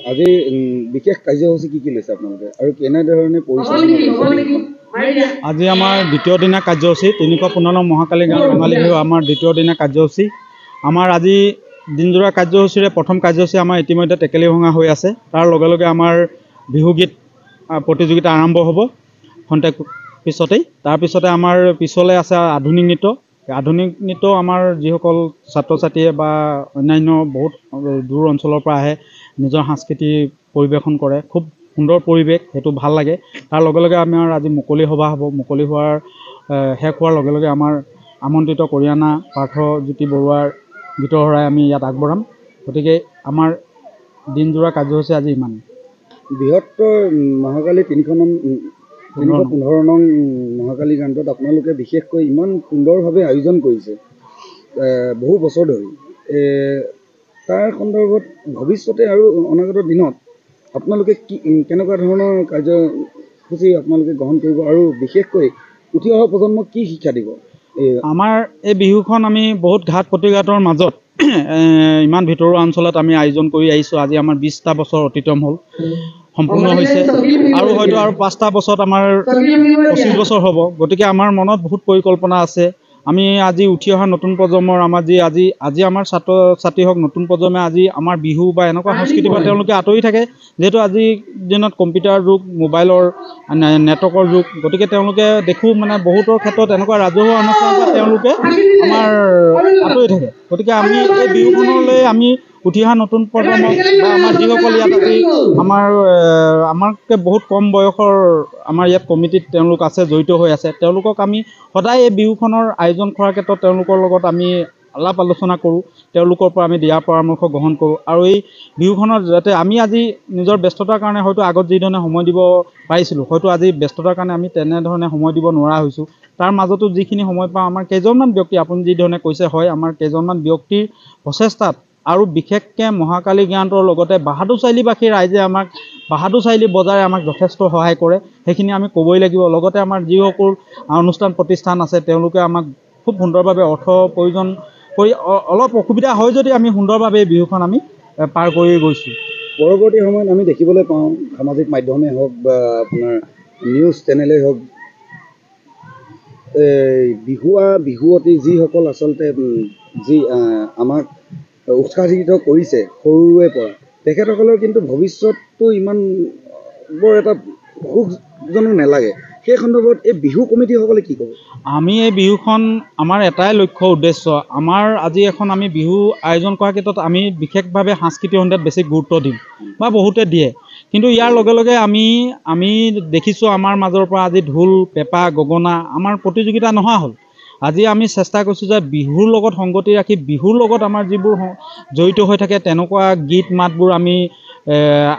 আজি বিশেষ কাৰ্যসূচী কি লৈছে আপোনালোকে আৰু কেনেধৰণে পৰিচালনা? আজি আমাৰ দ্বিতীয় দিনা কাৰ্যসূচী ৩১৫ মহাকালী গাঁও ৰঙালী বিহু আমাৰ দ্বিতীয় দিনা কাৰ্যসূচী। আমাৰ আজি দিনজোৰা কাৰ্যসূচীৰে প্ৰথম কাৰ্যসূচী আমাৰ ইতিমধ্যে টেকেলি ভঙা হৈ আছে। তাৰ লগে লগে আমাৰ বিহুগীত প্ৰতিযোগিতা আৰম্ভ হ'ব খন্তেক পিছতেই। তাৰপিছতে আমাৰ পিছলৈ আছে আধুনিক নৃত্য। আধুনিক নৃত্য আমাৰ যিসকল ছাত্ৰ ছাত্ৰীয়ে বা অন্যান্য বহুত দূৰ অঞ্চলৰ পৰা আহে নিজৰ সাংস্কৃতিক পৰিৱেশন কৰে। খুব সুন্দৰ পৰিৱেশ, সেইটো ভাল লাগে। তাৰ লগে লগে আমাৰ আজি মুকলি সভা হ'ব। মুকলি হোৱাৰ শেষ হোৱাৰ লগে লগে আমাৰ আমন্ত্ৰিত কৰিয়ানা পাৰ্থজ্যোতি বৰুৱাৰ গীতৰ শৰাই আমি ইয়াত আগবঢ়াম। গতিকে আমাৰ দিনজোৰা কাৰ্যসূচী আজি ইমান। বৃহত্তৰ মহাকালী ৩১৫ নং মহাকালী গানটোত আপোনালোকে বিশেষকৈ ইমান সুন্দৰভাৱে আয়োজন কৰিছে বহু বছৰ ধৰি। তাৰ সন্দৰ্ভত ভৱিষ্যতে আৰু অনাগত দিনত আপোনালোকে কি কেনেকুৱা ধৰণৰ কাৰ্যসূচী আপোনালোকে গ্ৰহণ কৰিব আৰু বিশেষকৈ উঠি অহা প্ৰজন্মক কি শিক্ষা দিব? আমাৰ এই বিহুখন আমি বহুত ঘাট প্ৰতিঘাতৰ মাজত ইমান ভিতৰুৱা অঞ্চলত আমি আয়োজন কৰি আহিছোঁ। আজি আমাৰ 20টা বছৰ অতিক্ৰম হ'ল, সম্পূৰ্ণ হৈছে আৰু হয়তো আৰু 5টা বছৰত আমাৰ 25 বছৰ হ'ব। গতিকে আমাৰ মনত বহুত পৰিকল্পনা আছে। আমি আজি উঠি অহা নতুন প্ৰজন্মৰ আমাৰ আজি আমাৰ ছাত্ৰ ছাত্ৰী হওক, নতুন প্ৰজন্মে আজি আমাৰ বিহু বা এনেকুৱা সংস্কৃতিৰ পৰা তেওঁলোকে আঁতৰি থাকে। যিহেতু আজিৰ দিনত কম্পিউটাৰ যুগ, মোবাইলৰ নেটৱৰ্কৰ যুগ। গতিকে তেওঁলোকে দেখোঁ মানে বহুতৰ ক্ষেত্ৰত এনেকুৱা ৰাজহুৱা অনুষ্ঠানৰ পৰা তেওঁলোকে আমাৰ আঁতৰি থাকে। গতিকে আমি এই বিহুখনলৈ আমি উঠি অহা নতুন প্ৰজন্মক বা আমাৰ যিসকল ইয়াত আজি আমাতকৈ বহুত কম বয়সৰ আমাৰ ইয়াত কমিটিত তেওঁলোক আছে, জড়িত হৈ আছে, তেওঁলোকক আমি সদায় এই বিহুখনৰ আয়োজন কৰাৰ ক্ষেত্ৰত তেওঁলোকৰ লগত আমি আলাপ আলোচনা কৰোঁ। তেওঁলোকৰ পৰা আমি দিহা পৰামৰ্শ গ্ৰহণ কৰোঁ আৰু এই বিহুখনত যাতে আমি আজি নিজৰ ব্যস্ততাৰ কাৰণে হয়তো আগত যিধৰণে সময় দিব পাৰিছিলোঁ, হয়তো আজি ব্যস্ততাৰ কাৰণে আমি তেনেধৰণে সময় দিব নোৱাৰা হৈছোঁ। তাৰ মাজতো যিখিনি সময় পাওঁ আমাৰ কেইজনমান ব্যক্তি, আপুনি যিধৰণে কৈছে হয়, আমাৰ কেইজনমান ব্যক্তিৰ প্ৰচেষ্টাত আৰু বিশেষকৈ মহাকালী জ্ঞানটোৰ লগতে বাহাদুৰ চাৰিআলিবাসী ৰাইজে আমাক বাহাদুৰ চাৰিআলি বজাৰে আমাক যথেষ্ট সহায় কৰে, সেইখিনি আমি ক'বই লাগিব। লগতে আমাৰ যিসকল অনুষ্ঠান প্ৰতিষ্ঠান আছে তেওঁলোকে আমাক খুব সুন্দৰভাৱে অৰ্থ প্ৰয়োজন কৰি অলপ অসুবিধা হয় যদি আমি সুন্দৰভাৱে এই বিহুখন আমি পাৰ কৰি গৈছোঁ। পৰৱৰ্তী সময়ত আমি দেখিবলৈ পাওঁ সামাজিক মাধ্যমেই হওক বা আপোনাৰ নিউজ চেনেলেই হওক, বিহুৱতী যিসকল আচলতে যি আমাক উৎসাহিত কৰিছে সৰুৰে পৰা, তেখেতসকলৰ কিন্তু ভৱিষ্যতটো ইমান বৰ এটা সুখজনক নালাগে। সেই সন্দৰ্ভত এই বিহু কমিটিসকলে কি ক'ব? আমি এই বিহুখন আমাৰ এটাই লক্ষ্য উদ্দেশ্য, আমাৰ আজি এখন আমি বিহু আয়োজন কৰাৰ ক্ষেত্ৰত আমি বিশেষভাৱে সাংস্কৃতিক সন্ধিয়াত বেছি গুৰুত্ব দিম বা বহুতে দিয়ে। কিন্তু ইয়াৰ লগে লগে আমি দেখিছোঁ আমাৰ মাজৰ পৰা আজি ঢোল, পেঁপা, গগনা আমাৰ প্ৰতিযোগিতা নোহোৱা হ'ল। আজি আমি চেষ্টা কৰিছোঁ যে বিহুৰ লগত সংগতি ৰাখি বিহুৰ লগত আমাৰ যিবোৰ জড়িত হৈ থাকে তেনেকুৱা গীত মাতবোৰ আমি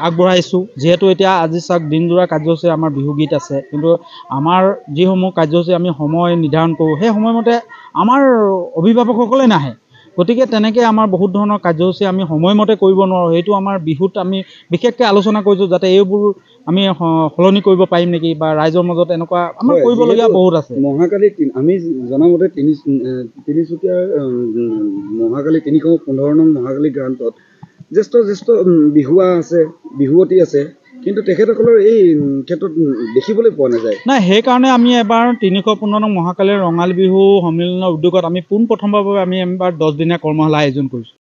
আগবঢ়াইছোঁ। যিহেতু এতিয়া আজি চাওক দিনজোৰা কাৰ্যসূচী আমাৰ বিহুগীত আছে, কিন্তু আমাৰ যিসমূহ কাৰ্যসূচী আমি সময় নিৰ্ধাৰণ কৰোঁ সেই সময়মতে আমাৰ অভিভাৱকসকলে নাহে। গতিকে তেনেকৈ আমাৰ বহুত ধৰণৰ কাৰ্যসূচী আমি সময়মতে কৰিব নোৱাৰোঁ। সেইটো আমাৰ বিহুত আমি বিশেষকৈ আলোচনা কৰিছোঁ যাতে এইবোৰ আমি সলনি কৰিব পাৰিম নেকি বা ৰাইজৰ মাজত এনেকুৱা আমাৰ কৰিবলগীয়া বহুত আছে। মহাকালী আমি জনামতে তিনিচুকীয়াৰ মহাকালী ৩১৫ নং মহাকালী গ্ৰান্তত জ্যেষ্ঠ বিহুৱা আছে, বিহুৱতী আছে, কিন্তু তেখেতসকলৰ এই ক্ষেত্ৰত দেখিবলৈ পোৱা নাযায়। নাই, সেইকাৰণে আমি এবাৰ ৩১৫ নং মহাকালীৰ ৰঙালী বিহু সন্মিলনৰ উদ্যোগত আমি পোনপ্ৰথমবাৰৰ বাবে আমি এবাৰ 10 দিনীয়া কৰ্মশালা আয়োজন কৰিছোঁ।